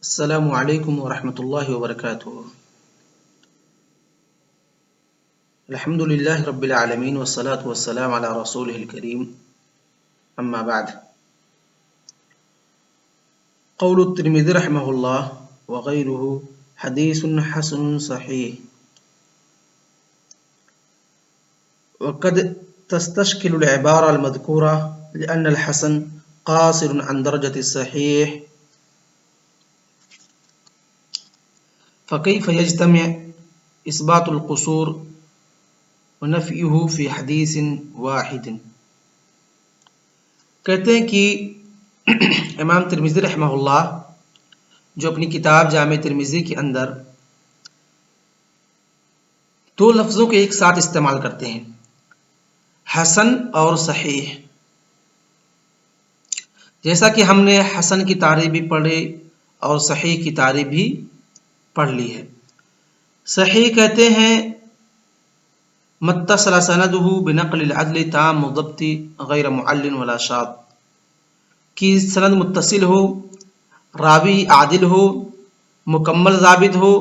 السلام علیکم ورحمۃ اللہ وبرکاتہ۔ الحمد للہ رب العالمین والصلاة والسلام علی رسولہ الکریم، اما بعد۔ قول الترمذی رحمہ اللہ وغیرہ حدیث حسن صحیح، وقد تستشکل العبارة المذکورة لأن الحسن قاصر عن درجة الصحیح، فكيف يجتمع إثبات القصور ونفيه في حديث واحد؟ کہتے ہیں کہ امام ترمذی رحمہ اللہ جو اپنی کتاب جامع ترمذی کے اندر دو لفظوں کے ایک ساتھ استعمال کرتے ہیں، حسن اور صحیح۔ جیسا کہ ہم نے حسن کی تعریف بھی پڑھی اور صحیح کی تعریف بھی پڑھ لی ہے۔ صحیح کہتے ہیں متصل سندہ بنقل العدل تام الضبط غیر معل ولا شاذ، کی سند متصل ہو، راوی عادل ہو، مکمل ضابط ہو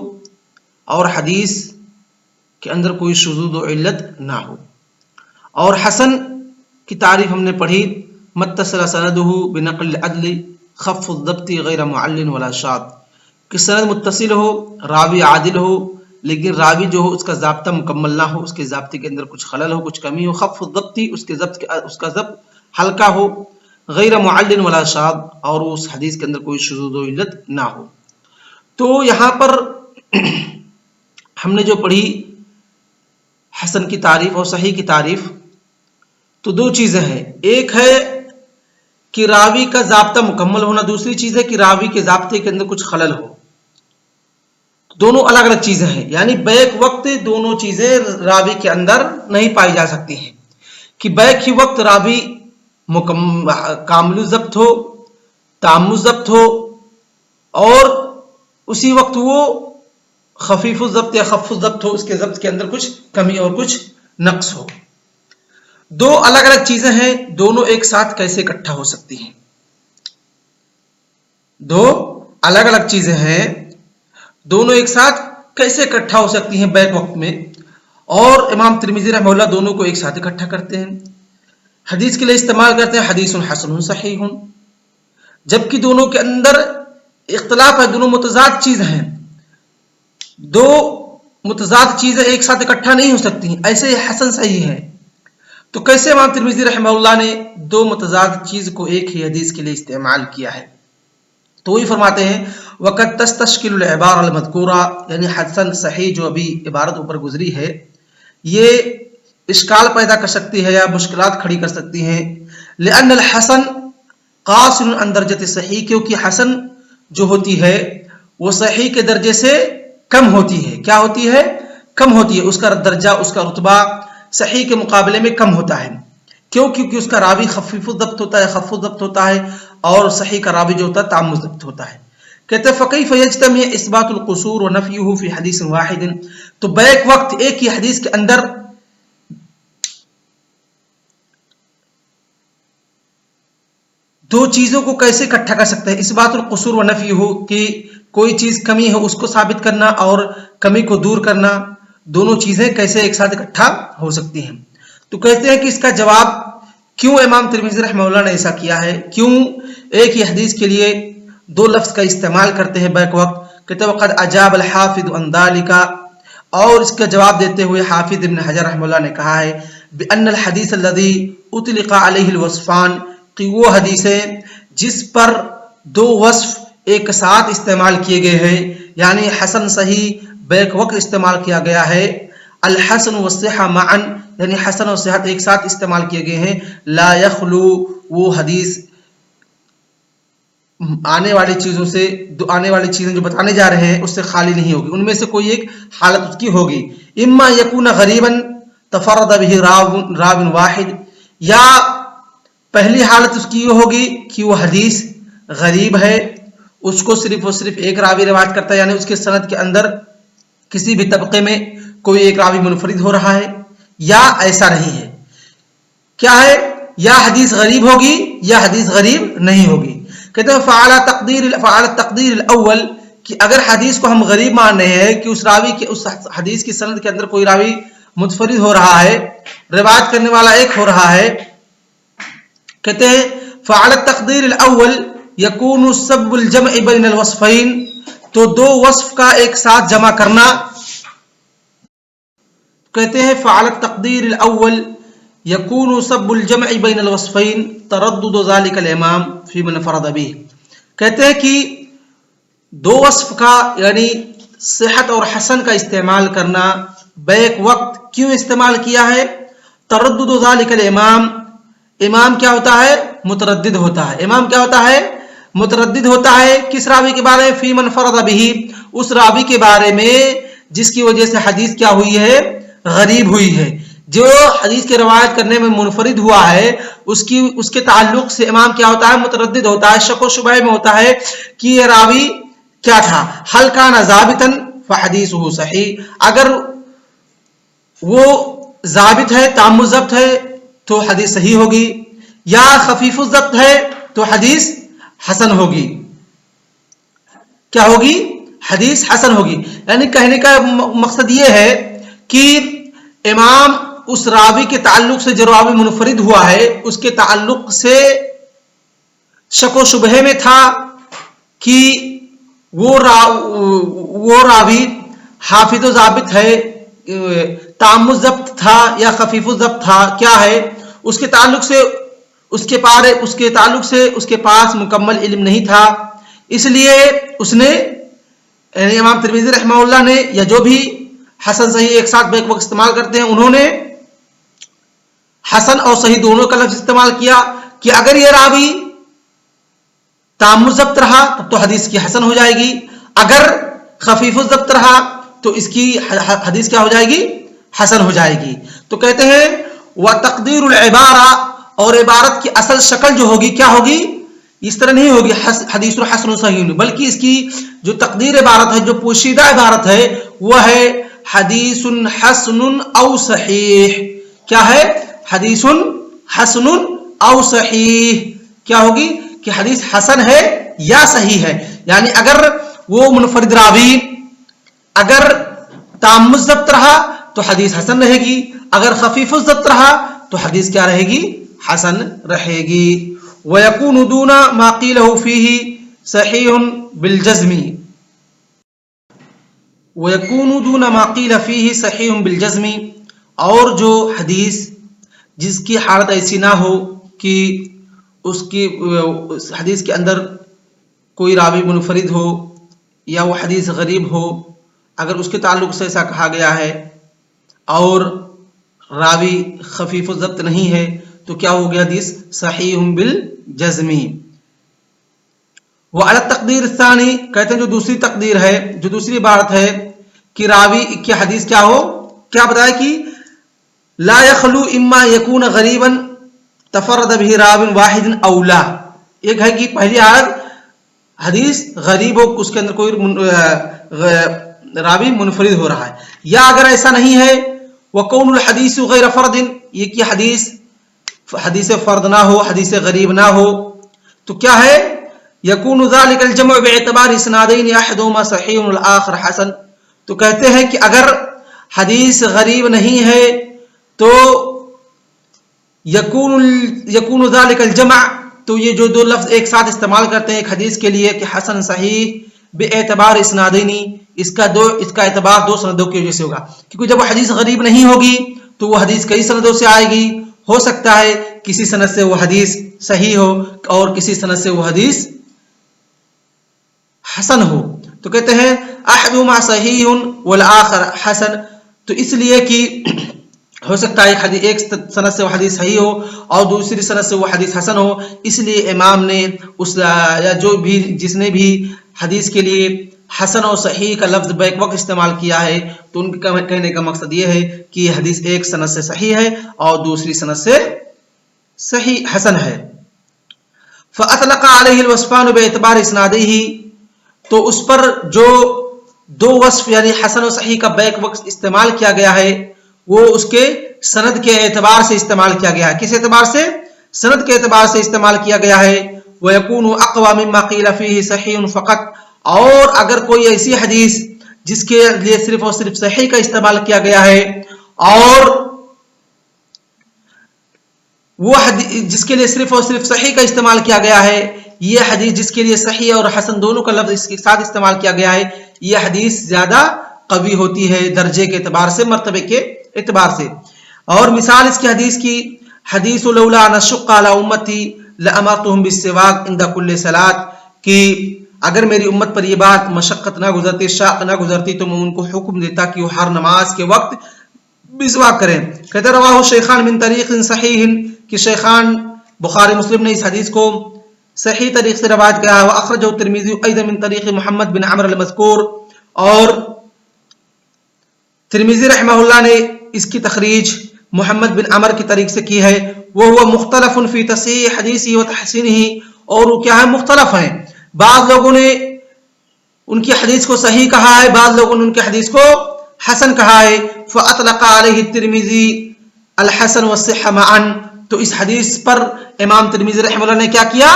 اور حدیث کے اندر کوئی شذوذ و علت نہ ہو۔ اور حسن کی تعریف ہم نے پڑھی متصل سندہ بنقل العدل خف الضبط غیر معل ولا شاذ، کہ سند متصل ہو، راوی عادل ہو، لیکن راوی جو ہو اس کا ضابطہ مکمل نہ ہو، اس کے ضابطے کے اندر کچھ خلل ہو، کچھ کمی ہو، خف الضبط اس کا ضبط ہلکا ہو، غیر معل ولا شاذ، اور اس حدیث کے اندر کوئی شذوذ و علت نہ ہو۔ تو یہاں پر ہم نے جو پڑھی حسن کی تعریف اور صحیح کی تعریف، تو دو چیزیں ہیں، ایک ہے کہ راوی کا ضابطہ مکمل ہونا، دوسری چیز ہے کہ راوی کے ضابطے کے اندر کچھ خلل ہو۔ دونوں الگ الگ چیزیں ہیں، یعنی بیک وقت دونوں چیزیں راوی کے اندر نہیں پائی جا سکتی ہیں، کہ بیک ہی وقت راوی کامل الضبط ہو، تام الضبط ہو، اور اسی وقت وہ خفیف الضبط یا خف الضبط ہو، اس کے ضبط کے اندر کچھ کمی اور کچھ نقص ہو۔ دو الگ الگ چیزیں ہیں، دونوں ایک ساتھ کیسے اکٹھا ہو سکتی ہیں؟ دو الگ الگ چیزیں ہیں، دونوں ایک ساتھ کیسے اکٹھا ہو سکتی ہیں بیک وقت میں؟ اور امام ترمذی رحمہ اللہ دونوں کو ایک ساتھ اکٹھا کرتے ہیں، حدیث کے لیے استعمال کرتے ہیں حدیث حسن صحیح، جبکہ دونوں کے اندر اختلاف ہے، دونوں متضاد چیز ہیں، دو متضاد چیزیں ایک ساتھ اکٹھا نہیں ہو سکتی، ایسے حسن صحیح ہے۔ تو کیسے امام ترمذی رحمہ اللہ نے دو متضاد چیز کو ایک ہی حدیث کے لیے استعمال کیا ہے؟ تو وہی فرماتے ہیں وقد تستشکل العبارة المذکورہ، یعنی حسن صحیح جو ابھی عبارت اوپر گزری ہے، یہ اشکال پیدا کر سکتی ہے یا مشکلات کھڑی کر سکتی ہیں، لأن الحسن قاصر عن درجة صحیح، کیونکہ حسن جو ہوتی ہے وہ صحیح کے درجے سے کم ہوتی ہے۔ کیا ہوتی ہے؟ کم ہوتی ہے، اس کا درجہ، اس کا رتبہ صحیح کے مقابلے میں کم ہوتا ہے۔ کیوں؟ کیونکہ اس کا راوی خفیف الضبط ہوتا ہے، خف الضبط ہوتا ہے، اور صحیح کا راوی جو ہوتا ہے تام الضبط ہوتا ہے۔ کہتے ہیں فَكَيْفَ يَجْتَمِعُ إِثْبَاتُ الْقُصُورِ وَنَفْيُهُ فِي حَدِيثٍ وَاحِدٍ، تو بیک وقت ایک ہی حدیث کے اندر دو چیزوں کو کیسے اکٹھا کر سکتے ہیں؟ اثبات القصور و نفی ہو، کہ کوئی چیز کمی ہے اس کو ثابت کرنا اور کمی کو دور کرنا، دونوں چیزیں کیسے ایک ساتھ اکٹھا ہو سکتی ہیں؟ تو کہتے ہیں کہ اس کا جواب کیوں امام ترمذی رحمہ اللہ نے ایسا کیا ہے، کیوں ایک ہی حدیث کے لیے دو لفظ کا استعمال کرتے ہیں بیک وقت؟ کہتے ہیں وقد اجاب الحافظ عن ذلك، اور اس کا جواب دیتے ہوئے حافظ ابن حجر رحمہ اللہ نے کہا ہے بأن الحدیث الذي اطلق علیہ الوصفان، کہ وہ حدیثیں جس پر دو وصف ایک ساتھ استعمال کیے گئے ہیں، یعنی حسن صحیح بیک وقت استعمال کیا گیا ہے، الحسن والصحہ معا، یعنی حسن اور صحت ایک ساتھ استعمال کیے گئے ہیں، لا یخلو، وہ حدیث آنے والی چیزیں جو بتانے جا رہے ہیں اس سے خالی نہیں ہوگی، ان میں سے کوئی ایک حالت اس کی ہوگی، اما یکون غریبا تفرد به راو واحد، یا پہلی حالت اس کی یہ ہوگی کہ وہ حدیث غریب ہے، اس کو صرف اور صرف ایک راوی روایت کرتا ہے، یعنی اس کے سند کے اندر کسی بھی طبقے میں کوئی ایک راوی منفرد ہو رہا ہے، یا ایسا نہیں ہے، کیا ہے، یا حدیث غریب ہوگی یا حدیث غریب نہیں ہوگی۔ کہتے ہیں فعال تقدیر الاول کہ اگر حدیث کو ہم غریب مان رہے ہیں کہ اس راوی کے اس حدیث کی سند کے اندر کوئی راوی منفرد ہو رہا ہے، روایت کرنے والا ایک ہو رہا ہے، کہتے ہیں فعال التقدیر الاول یکون سبب الجمع بین الوصفین، تو دو وصف کا ایک ساتھ جمع کرنا، کہتے ہیں فعال التقدیر الاول یکون سبب الجمع بین الوصفین تردد ذلك الامام فی من فرد به، کہتے ہیں کہ دو وصف کا یعنی صحت اور حسن کا استعمال کرنا بیک وقت کیوں استعمال کیا ہے؟ تردد ذلك الامام، امام کیا ہوتا ہے؟ متردد ہوتا ہے، امام کیا ہوتا ہے؟ متردد ہوتا ہے، کس راوی کے بارے میں؟ فی من فرد به، اس راوی کے بارے میں جس کی وجہ سے حدیث کیا ہوئی ہے؟ غریب ہوئی ہے، جو حدیث کی روایت کرنے میں منفرد ہوا ہے اس کے تعلق سے امام کیا ہوتا ہے؟ متردد ہوتا ہے، شک و شبہ میں ہوتا ہے کہ یہ راوی کیا تھا، حل کان ضابطا فحدیثہ صحیح، اگر وہ ضابط ہے، تام الضبط ہے تو حدیث صحیح ہوگی، یا خفیف الضبط ہے تو حدیث حسن ہوگی، کیا ہوگی؟ حدیث حسن ہوگی۔ یعنی کہنے کا مقصد یہ ہے کہ امام اس راوی کے تعلق سے جو راوی منفرد ہوا ہے اس کے تعلق سے شک و شبہ میں تھا کہ وہ راوی حافظ و ضابط ہے، تام الضبط تھا یا خفیف الضبط تھا، کیا ہے؟ اس کے تعلق سے اس کے پاس مکمل علم نہیں تھا، اس لیے اس نے یعنی امام ترمذی رحمہ اللہ نے یا جو بھی حسن صحیح ایک ساتھ بیک وقت استعمال کرتے ہیں انہوں نے حسن اور صحیح دونوں کا لفظ استعمال کیا کہ اگر یہ راوی تام الضبط رہا تب تو حدیث کی حسن ہو جائے گی، اگر خفیف الضبط رہا تو اس کی حدیث کیا ہو جائے گی؟ حسن ہو جائے گی۔ تو کہتے ہیں وتقدیر العبارہ، اور عبارت کی اصل شکل جو ہوگی کیا ہوگی؟ اس طرح نہیں ہوگی حدیث حسن صحیح، بلکہ اس کی جو تقدیر عبارت ہے، جو پوشیدہ عبارت ہے وہ ہے حدیث حسن او صحیح، کیا ہے؟ حدیث حسن او صحیح، کیا ہوگی؟ کہ حدیث حسن ہے یا صحیح ہے، یعنی اگر وہ منفرد راوی اگر تام الضبط رہا تو حدیث حسن رہے گی، اگر خفیف الضبط رہا تو حدیث کیا رہے گی؟ حسن رہے گی۔ وَيَكُونُ دُونَ مَا قِيلَهُ فِيهِ صَحِيحٌ بِالْجَزْمِ، وَيَكُونُ دُونَ مَا قِيلَ فِيهِ صَحِيحٌ بِالْجَزْمِ، اور جو حدیث جس کی حالت ایسی نہ ہو کہ اس کی حدیث کے اندر کوئی راوی منفرد ہو یا وہ حدیث غریب ہو، اگر اس کے تعلق سے ایسا کہا گیا ہے اور راوی خفیف الضبط نہیں ہے تو کیا ہو گیا؟ حدیث صحیح بالجزم۔ وعلی التقدیر الثانی، کہتے ہیں جو دوسری تقدیر ہے، جو دوسری عبارت ہے کہ راوی کی حدیث کیا ہو، کیا بتایا کہ لا یخلو اما یکون غریبا تفرد به راو واحد او لا، ایک ہے کہ پہلی حالت حدیث غریب ہو، اس کے اندر کوئی راوی منفرد ہو رہا ہے، یا اگر ایسا نہیں ہے وکون الحدیث غیر فرد، یہ کہ حدیث فرد نہ ہو، حدیث غریب نہ ہو، تو کیا ہے؟ یکون ذلک الجمع باعتبار اسنادین احدهما صحیح والآخر حسن، تو کہتے ہیں کہ اگر حدیث غریب نہیں ہے تو یکون ذلک الجمع، تو یہ جو دو لفظ ایک ساتھ استعمال کرتے ہیں ایک حدیث کے لیے کہ حسن صحیح باعتبار اسنادین، اس کا اعتبار دو سندوں کی وجہ سے ہوگا، کیونکہ جب وہ حدیث غریب نہیں ہوگی تو وہ حدیث کئی سندوں سے آئے گی، ہو سکتا ہے کسی سند سے وہ حدیث صحیح ہو اور کسی سند سے وہ حدیث حسن ہو، تو کہتے ہیں احدهما صحیح والآخر حسن، تو اس لیے کہ ہو سکتا ہے ایک سند سے وہ حدیث صحیح ہو اور دوسری سند سے وہ حدیث حسن ہو، اس لیے امام نے یا جس نے بھی حدیث کے لیے حسن اور صحیح کا لفظ بیک وقت استعمال کیا ہے تو ان کا کہنے کا مقصد یہ ہے کہ یہ حدیث ایک سند سے صحیح ہے اور دوسری سند سے صحیح حسن ہے۔ فاطلق علیہ الوصفان باعتبار اسنادہ، تو اس پر جو دو وصف یعنی حسن و صحیح کا بیک وقت استعمال کیا گیا ہے وہ اس کے سند کے اعتبار سے استعمال کیا گیا ہے، کس اعتبار سے؟ سند کے اعتبار سے استعمال کیا گیا ہے۔ وَيَكُونُ أَقْوَى مِمَّا قِيلَ فِيهِ صَحِيحٌ فَقَط، اور اگر کوئی ایسی حدیث جس کے لیے صرف اور صرف صحیح کا استعمال کیا گیا ہے، اور وہ حدیث جس کے لیے صرف اور صرف صحیح کا استعمال کیا گیا ہے، یہ حدیث جس کے لیے صحیح اور حسن دونوں کا لفظ اس کے ساتھ استعمال کیا گیا ہے، یہ حدیث زیادہ قوی ہوتی ہے درجے کے اعتبار سے، مرتبے کے اعتبار سے۔ اور مثال اس کی حدیث کی، حدیث لولا ان اشق علی امتی لامرتهم بالسواک عند كل صلاۃ، کہ اگر میری امت پر یہ بات مشقت نہ گزرتی، شاق نہ گزرتی، تو میں ان کو حکم دیتا کہ وہ ہر نماز کے وقت مسواک کریں۔ کہتے رواہ شیخان من طریق صحیح، کہ شیخان بخاری مسلم نے اس حدیث کو صحیح طریق سے روایت کیا ہے۔ واخرجہ الترمذی ایضا من طریق محمد بن عمرو المذکور، اور ترمذی رحمہ اللہ نے اس کی تخریج محمد بن عمر کی طریق سے کی ہے۔ وہ مختلف فی تصحیح حدیثی و تحسینہ، اور وہ کیا ہے، مختلف ہیں، بعض لوگوں نے ان کی حدیث کو صحیح کہا ہے، بعض لوگوں نے ان کی حدیث کو حسن کہا ہے۔ فاطلق علیہ الترمذی الحسن والصحہ معا، تو اس حدیث پر امام ترمذی رحمہ اللہ نے کیا کیا،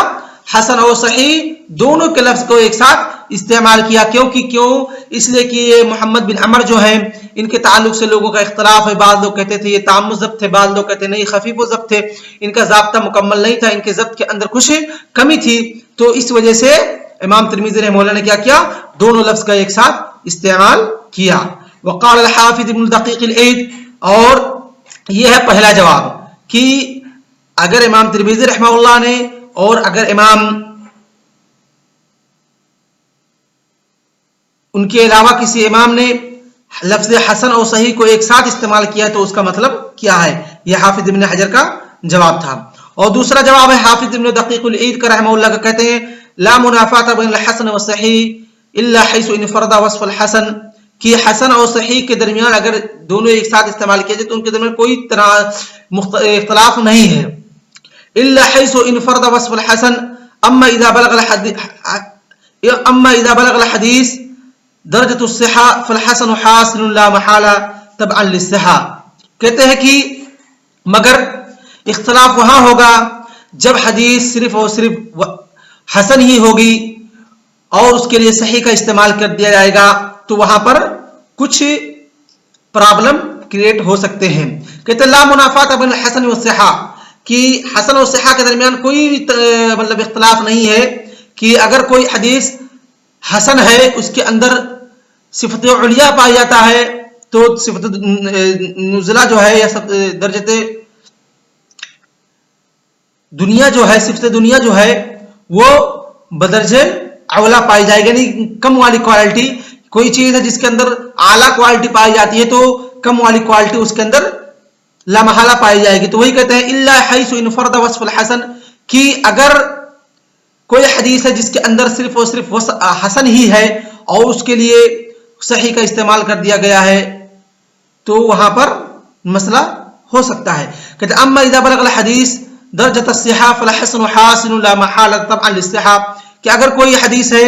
حسن اور صحیح دونوں کے لفظ کو ایک ساتھ استعمال کیا۔ کیوں اس لیے کہ یہ محمد بن عمر جو ہیں، ان کے تعلق سے لوگوں کا اختلاف ہے، بعض لوگ کہتے تھے یہ تام ضبط تھے، بعض لوگ کہتے نہیں خفیف و ضبط تھے، ان کا ضابطہ مکمل نہیں تھا، ان کے ضبط کے اندر کچھ کمی تھی، تو اس وجہ سے امام ترمذی رحمہ اللہ نے کیا کیا، دونوں لفظ کا ایک ساتھ استعمال کیا۔ وقال الحافظ ابن دقیق العید، اور یہ ہے پہلا جواب کہ اگر امام ترمذی رحمہ اللہ نے اور اگر امام ان کے علاوہ کسی امام نے لفظ حسن اور صحیح کو ایک ساتھ استعمال کیا تو اس کا مطلب کیا ہے، یہ حافظ ابن حجر کا جواب تھا۔ اور دوسرا جواب ہے حافظ ابن دقیق العید کا رحمہ اللہ کا، کہتے ہیں لا منافات بین الحسن والصحیح الا حیث انفرد وصف الحسن، کہ حسن اور صحیح کے درمیان اگر دونوں ایک ساتھ استعمال کیے جائے تو ان کے درمیان کوئی اختلاف نہیں ہے، الا حیث انفرد وصف الحسن، اما اذا بلغ الحدیث درجۃ الصحہ فالحسن حاصل لا محالہ تبعا للصحہ، کہتے ہیں کہ مگر اختلاف وہاں ہوگا جب حدیث صرف اور صرف حسن ہی ہوگی اور اس کے لیے صحیح کا استعمال کر دیا جائے گا تو وہاں پر کچھ پرابلم کریٹ ہو سکتے ہیں۔ کہتے لا منافات بین الحسن والصحہ، کہ حسن اور صحہ کے درمیان کوئی مطلب اختلاف نہیں ہے، کہ اگر کوئی حدیث حسن ہے اس کے اندر صفت علیہ پایا جاتا ہے تو صفت نزلہ جو ہے یا درجت دنیا جو ہے، صفت دنیا جو ہے وہ بدرجہ اولا پائی جائے گی، یعنی کم والی کوالٹی، کوئی چیز ہے جس کے اندر اعلیٰ کوالٹی پائی جاتی ہے تو کم والی کوالٹی اس کے اندر لامحالہ پائی جائے گی، تو وہی کہتے ہیں الا حیث انفرد وصف الحسن، کہ اگر کوئی حدیث ہے جس کے اندر صرف اور صرف حسن ہی ہے اور اس کے لیے صحیح کا استعمال کر دیا گیا ہے تو وہاں پر مسئلہ ہو سکتا ہے۔ کہتے اما اذا بلغ الحدیث درجۃ الصحہ فالحسن حاصل لا محالہ تبعا للصحہ، کہ اگر کوئی حدیث ہے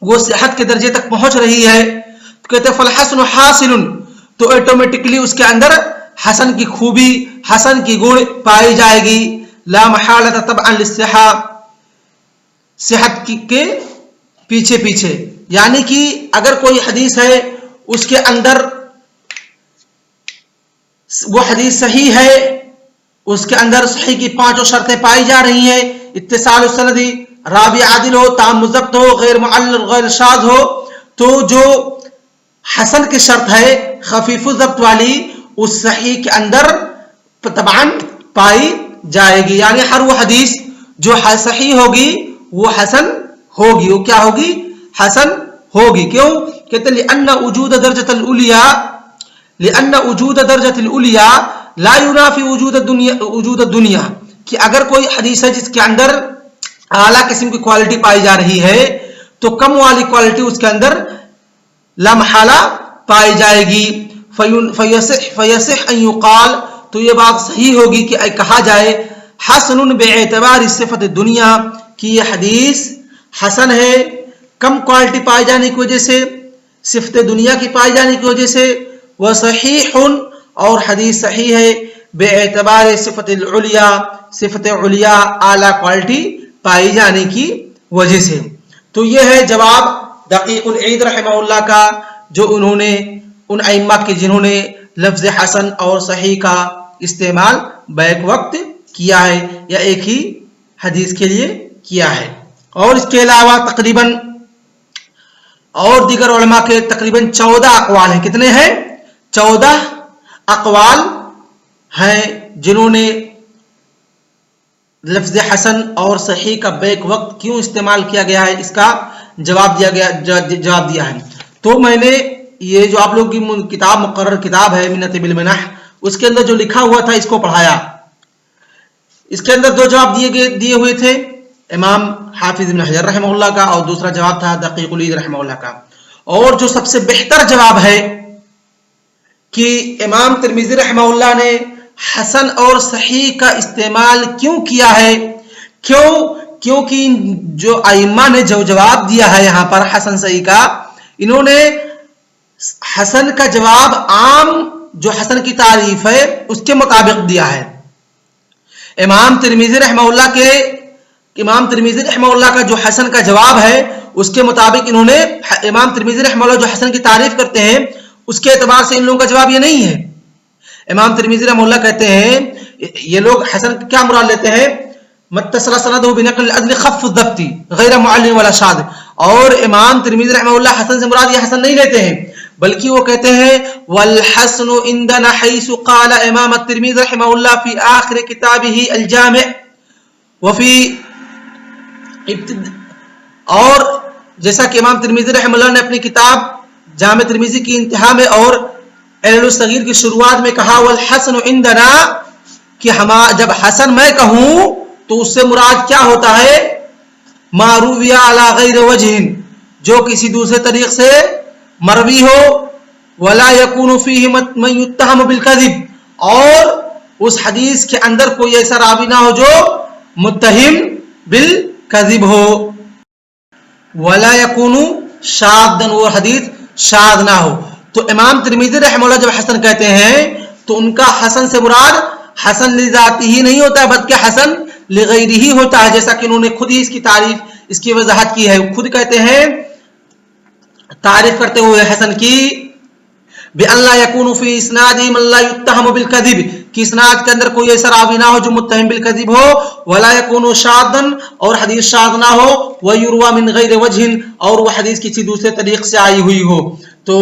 وہ صحت کے درجے تک پہنچ رہی ہے تو کہتے فالحسن حاصل، تو آٹومیٹکلی اس کے اندر حسن کی خوبی، حسن کی گن پائی جائے گی، لا محالہ تبعا للصحہ، صحت کے پیچھے پیچھے، یعنی کہ اگر کوئی حدیث ہے اس کے اندر وہ حدیث صحیح ہے، اس کے اندر صحیح کی پانچوں شرطیں پائی جا رہی ہیں، اتصال السند، راوی عادل ہو، تام ضبط ہو، غیر معلل غیر شاذ ہو، تو جو حسن کی شرط ہے خفیف الضبط والی اس صحیح کے اندر طبعاً پائی جائے گی، یعنی ہر وہ حدیث جو صحیح ہوگی وہ حسن ہوگی، وہ کیا ہوگی، حسن ہوگی۔ کیوں؟ کہتے لأن وجود درجۃ العلیٰ لا ينافی وجود الدنیا، کہ اگر کوئی حدیث ہے جس کے اندر اعلیٰ قسم کی کوالٹی پائی جا رہی ہے تو کم والی کوالٹی اس کے اندر لا محالہ پائی جائے گی، فیصح ان یقال، تو یہ بات صحیح ہوگی کہ کہا جائے حسن باعتبار صفت دنیا، کہ یہ حدیث حسن ہے کم کوالٹی پائے جانے کی وجہ سے، صفت دنیا کی پائے جانے کی وجہ سے، وہ صحیح، اور حدیث صحیح ہے بے اعتبار صفت العلیٰ، صفت علیٰ اعلیٰ کوالٹی پائی جانے کی وجہ سے۔ تو یہ ہے جواب دقیق العید رحمہ اللہ کا، جو انہوں نے ان ائمہ کے جنہوں نے لفظ حسن اور صحیح کا استعمال بیک وقت کیا ہے یا ایک ہی حدیث کے لیے کیا ہے۔ اور اس کے علاوہ تقریباً اور دیگر علماء کے تقریباً 14 اقوال ہیں۔ کتنے ہیں؟ 14 اقوال ہیں جنہوں نے لفظ حسن اور صحیح کا بیک وقت کیوں استعمال کیا گیا ہے اس کا جواب دیا ہے۔ تو میں نے یہ جو آپ لوگ کی کتاب مقرر کتاب ہے منت بالمنح، اس کے اندر جو لکھا ہوا تھا اس کو پڑھایا۔ اس کے اندر 2 جواب دیے ہوئے تھے، امام حافظ ابن حجر رحمہ اللہ کا، اور دوسرا جواب تھا دقیق العید رحمہ اللہ کا۔ اور جو سب سے بہتر جواب ہے کہ امام ترمذی رحمہ اللہ نے حسن اور صحیح کا استعمال کیوں کیا ہے، کیونکہ جو ائمہ نے جو جواب دیا ہے یہاں پر حسن صحیح کا، انہوں نے حسن کا جواب عام جو حسن کی تعریف ہے اس کے مطابق دیا ہے۔ امام ترمذی رحمہ اللہ کا جو حسن کا جواب ہے اس کے مطابق انہوں نے امام ترمذی رحمہ اللہ جو حسن کی تعریف کرتے ہیں اس کے اعتبار سے ان لوگوں کا جواب یہ نہیں ہے۔ امام ترمذی رحمہ اللہ کہتے ہیں یہ لوگ حسن کیا مراد لیتے ہیں؟ متصل سندہ بنقل العدل خف الضبط غیر معلل ولا شاذ۔ اور امام ترمذی رحمہ اللہ حسن سے مراد یہ حسن نہیں لیتے ہیں، بلکہ وہ کہتے ہیں والحسن عندنا حيث قال امام الترمذی رحمہ اللہ فی آخر کتابہ الجامع وفی اور جیسا کہ امام ترمذی رحمہ اللہ نے اپنی کتاب جامع ترمذی کی انتہا میں اور علل الصغیر کی شروعات میں کہا والحسن عندنا، کہ جب حسن میں کہوں تو اس سے مراد کیا ہوتا ہے؟ ما روی علی غیر وجہ، جو کسی دوسرے طریق سے مروی ہو، ولا یکون فیہ من یتہم بالکذب، اور اس حدیث کے اندر کوئی ایسا راوی نہ ہو جو متہم بالکذب ہو، ولا یکون شاذا، وہ حدیث شاذ نہ ہو۔ تو امام ترمذی رحمہ اللہ جب حسن کہتے ہیں تو ان کا حسن سے مراد حسن لذاتی ہی نہیں ہوتا ہے بلکہ حسن لغیرہ ہی ہوتا ہے، جیسا کہ انہوں نے خود ہی اس کی تعریف اس کی وضاحت کی ہے۔ خود کہتے ہیں تعریف کرتے ہوئے حسن کی بأن لا يكون في اسناده من لا يتهم بالكذب، کہ اسناد کے اندر کوئی ایسا راوی نہ ہو جو متہم بالکذب ہو، ولا يكون شاذا، اور حدیث شاذ نہ ہو، ويروى من غیر وجہ، اور وہ حدیث کسی دوسرے طریق سے آئی ہوئی ہو۔ تو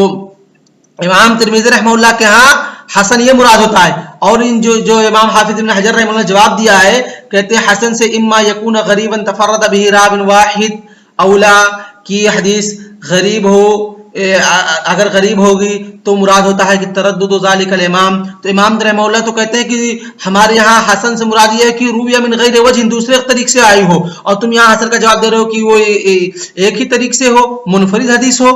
امام ترمذی رحمہ اللہ کے ہاں حسن یہ مراد ہوتا ہے۔ اور ان جو امام حافظ ابن حجر رحمہ اللہ نے جواب دیا ہے، کہتے ہیں حسن سے اما یکون غریبا تفرد به راو واحد اولا، کی حدیث غریب ہو، اگر غریب ہوگی تو مراد ہوتا ہے کہ تردد ذالک الامام۔ تو امام رحمہ اللہ تو کہتے ہیں کہ ہمارے یہاں حسن سے مراد یہ ہے کہ رویہ من غیر وجہ، دوسرے طریق سے آئی ہو، اور تم یہاں حسن کا جواب دے رہے ہو کہ وہ ایک ہی طریق سے ہو، منفرد حدیث ہو،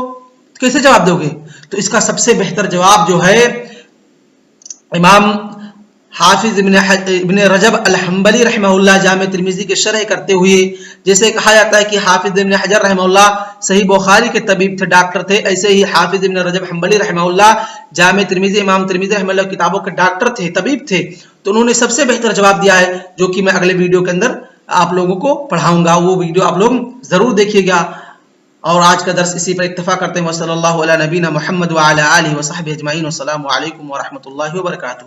کیسے جواب دو گے؟ تو اس کا سب سے بہتر جواب جو ہے امام حافظ ابن رجب الحنبلی رحمہ اللہ جامع ترمذی کے شرح کرتے ہوئے، جیسے کہا جاتا ہے کہ حافظ ابن حجر رحمہ اللہ صحیح بخاری کے طبیب تھے، ڈاکٹر تھے، ایسے ہی حافظ ابن رجب حنبلی رحمہ اللہ جامع ترمذی امام ترمذی رحمہ اللہ کتابوں کے ڈاکٹر تھے، طبیب تھے۔ تو انہوں نے سب سے بہتر جواب دیا ہے، جو کہ میں اگلے ویڈیو کے اندر آپ لوگوں کو پڑھاؤں گا، وہ ویڈیو آپ لوگ ضرور دیکھیے گا۔ اور آج کا درس اسی پر اکتفا کرتے ہیں۔ وصلی اللہ علی نبینا محمد وعلی آلہ وصحبہ اجمعین، والسلام علیکم ورحمۃ اللہ وبرکاتہ۔